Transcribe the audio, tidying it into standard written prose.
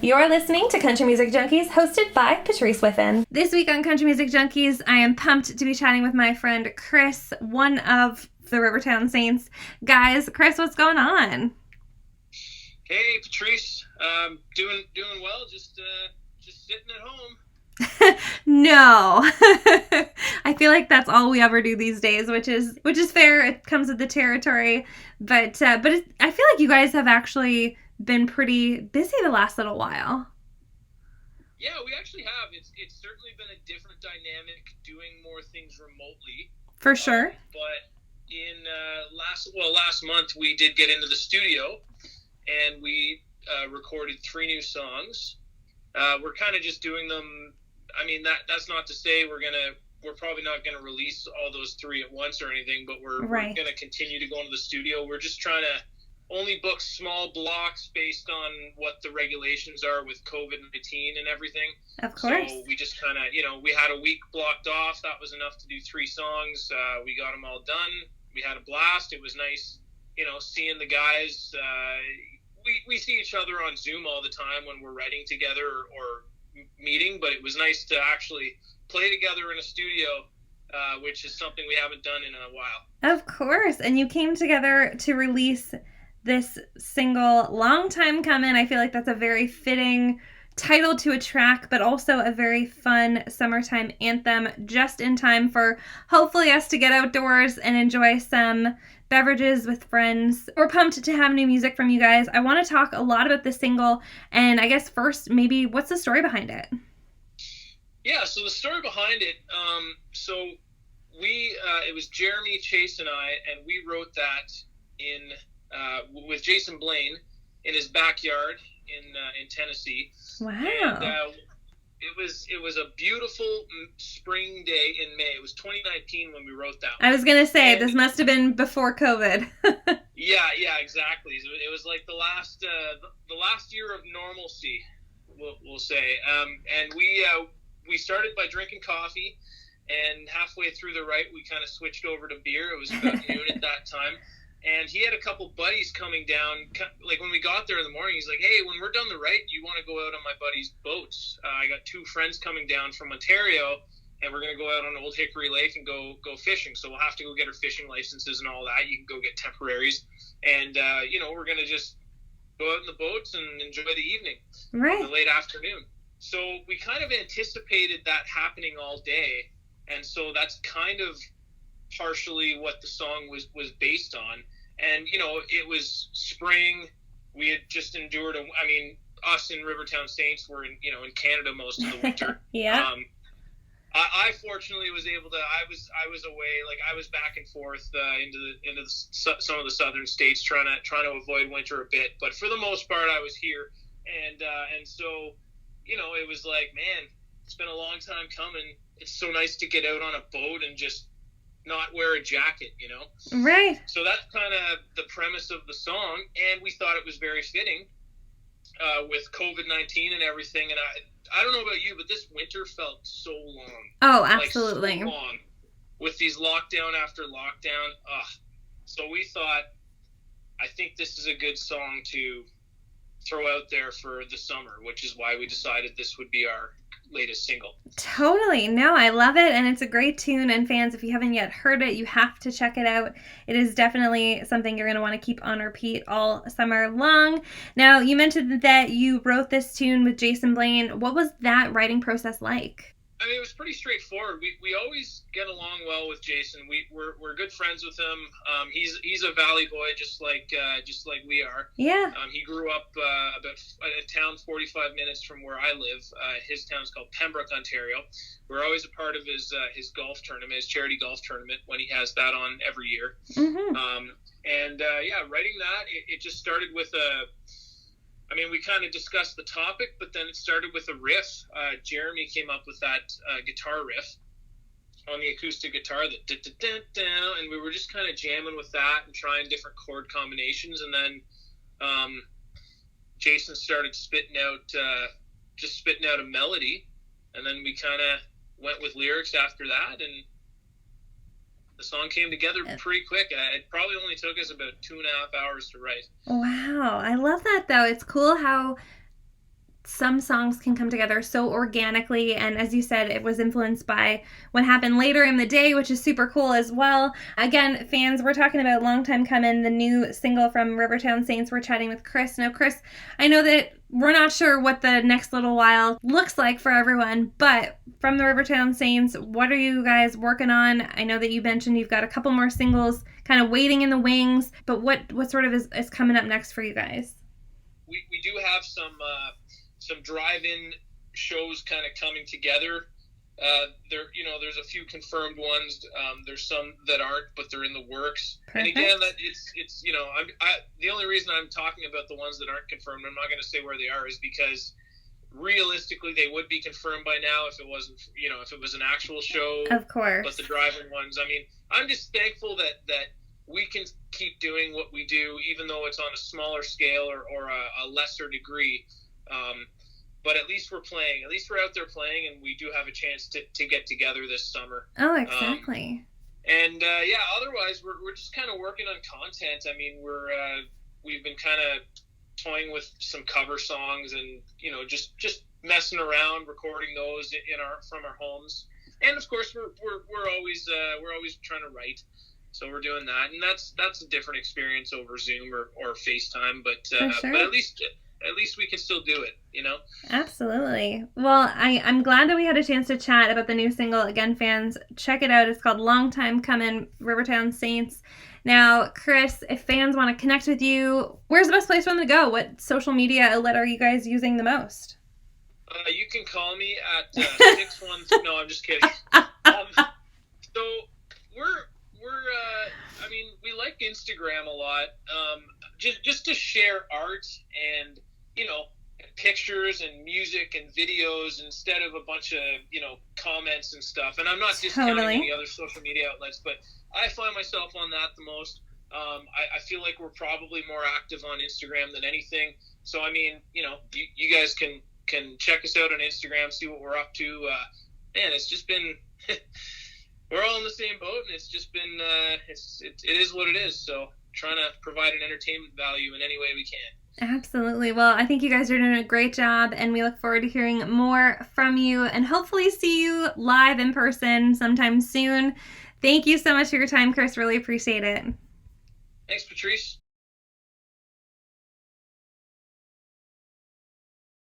You're listening to Country Music Junkies, hosted by Patrice Whiffen. This week on Country Music Junkies, I am pumped to be chatting with my friend Chris, one of the Rivertown Saints. Guys, Chris, what's going on? Hey, Patrice. Doing well. Just sitting at home. No. I feel like that's all we ever do these days, which is fair. It comes with the territory, but I feel like you guys have actually been pretty busy the last little while. Yeah, we actually have. It's certainly been a different dynamic doing more things remotely. For sure. But in last month we did get into the studio and we recorded 3 new songs. We're kind of just doing them. I mean, that's not to say we're probably not gonna release all those 3 at once or anything, but we're gonna continue to go into the studio. We're just trying to only book small blocks based on what the regulations are with COVID-19 and everything. Of course. So we just kind of, we had a week blocked off. That was enough to do 3 songs. We got them all done. We had a blast. It was nice, seeing the guys. We see each other on Zoom all the time when we're writing together or meeting, but it was nice to actually play together in a studio, which is something we haven't done in a while. Of course. And you came together to release this single, long time coming. I feel like that's a very fitting title to a track, but also a very fun summertime anthem, just in time for hopefully us to get outdoors and enjoy some beverages with friends. We're pumped to have new music from you guys. I want to talk a lot about this single, and I guess first, maybe what's the story behind it? Yeah, so the story behind it, it was Jeremy, Chase, and I, and we wrote that with Jason Blaine in his backyard in Tennessee. Wow. And it was a beautiful spring day in May. It was 2019 when we wrote that one. I was going to say, this must have been before COVID. Yeah, exactly. It was like the last year of normalcy, we'll say. And we started by drinking coffee, and halfway through the write, we kind of switched over to beer. It was about noon at that time. And he had a couple buddies coming down. Like when we got there in the morning, he's like, "Hey, when we're done the write, you want to go out on my buddy's boats? I got 2 friends coming down from Ontario, and we're gonna go out on Old Hickory Lake and go fishing. So we'll have to go get our fishing licenses and all that. You can go get temporaries, and we're gonna just go out in the boats and enjoy the evening, right? The late afternoon." So we kind of anticipated that happening all day, and so that's kind of partially what the song was based on. And it was spring. We had just endured us in Rivertown Saints were in Canada most of the winter. Yeah. I fortunately was able to. I was away. Like I was back and forth into some of the southern states trying to avoid winter a bit. But for the most part, I was here, and so it was like, man, it's been a long time coming. It's so nice to get out on a boat and just not wear a jacket, Right. So that's kind of the premise of the song, and we thought it was very fitting with COVID-19 and everything. And I don't know about you, but this winter felt so long. Oh, absolutely. Like so long, with these lockdown after lockdown. So we thought, I think this is a good song to throw out there for the summer, which is why we decided this would be our latest single. Totally. No, I love it, and it's a great tune, and fans, if you haven't yet heard it, you have to check it out. It is definitely something you're going to want to keep on repeat all summer long. Now, you mentioned that you wrote this tune with Jason Blaine. What was that writing process like? I mean, it was pretty straightforward. We always get along well with Jason. We're good friends with him. He's a Valley boy, just like we are. Yeah. He grew up about a town 45 minutes from where I live. His town's called Pembroke, Ontario. We're always a part of his golf tournament, his charity golf tournament, when he has that on every year. Mm-hmm. Writing that, it just started with we kind of discussed the topic, but then it started with a riff. Jeremy came up with that guitar riff on the acoustic guitar, and we were just kind of jamming with that and trying different chord combinations. And then Jason started spitting out a melody, and then we kind of went with lyrics after that, and the song came together pretty quick. It probably only took us about 2.5 hours to write. Wow. I love that, though. It's cool how some songs can come together so organically, and as you said, it was influenced by what happened later in the day, which is super cool as well. Again, fans, we're talking about Long Time Comin', the new single from Rivertown Saints. We're chatting with Chris. Now, Chris, I know that we're not sure what the next little while looks like for everyone, but from the Rivertown Saints, what are you guys working on? I know that you mentioned you've got a couple more singles kind of waiting in the wings, but what sort of is coming up next for you guys? We do have some drive-in shows kind of coming together. There's a few confirmed ones. There's some that aren't, but they're in the works. Perfect. And again, that it's the only reason I'm talking about the ones that aren't confirmed, I'm not going to say where they are, is because realistically they would be confirmed by now if it wasn't, if it was an actual show. Of course. But the drive-in ones, I mean, I'm just thankful that we can keep doing what we do, even though it's on a smaller scale or a lesser degree. But at least we're playing. At least we're out there playing, and we do have a chance to get together this summer. Oh, exactly. Otherwise we're just kind of working on content. I mean, we've been kind of toying with some cover songs, and just messing around, recording those from our homes. And of course, we're always trying to write. So we're doing that, and that's a different experience over Zoom or FaceTime. But sure. But at least we can still do it, Absolutely. Well, I'm glad that we had a chance to chat about the new single. Again, fans, check it out. It's called Long Time Comin', Rivertown Saints. Now, Chris, if fans want to connect with you, where's the best place for them to go? What social media outlet are you guys using the most? You can call me at 613. No, I'm just kidding. So we like Instagram a lot, just to share art and pictures and music and videos instead of a bunch of comments and stuff. And I'm not discounting the other social media outlets, but I find myself on that the most. I feel like we're probably more active on Instagram than anything. So I mean, you guys can check us out on Instagram, see what we're up to. Man, it's just been we're all in the same boat, and it's just been it is what it is. So trying to provide an entertainment value in any way we can. Absolutely. Well, I think you guys are doing a great job, and we look forward to hearing more from you and hopefully see you live in person sometime soon. Thank you so much for your time, Chris. Really appreciate it. Thanks, Patrice.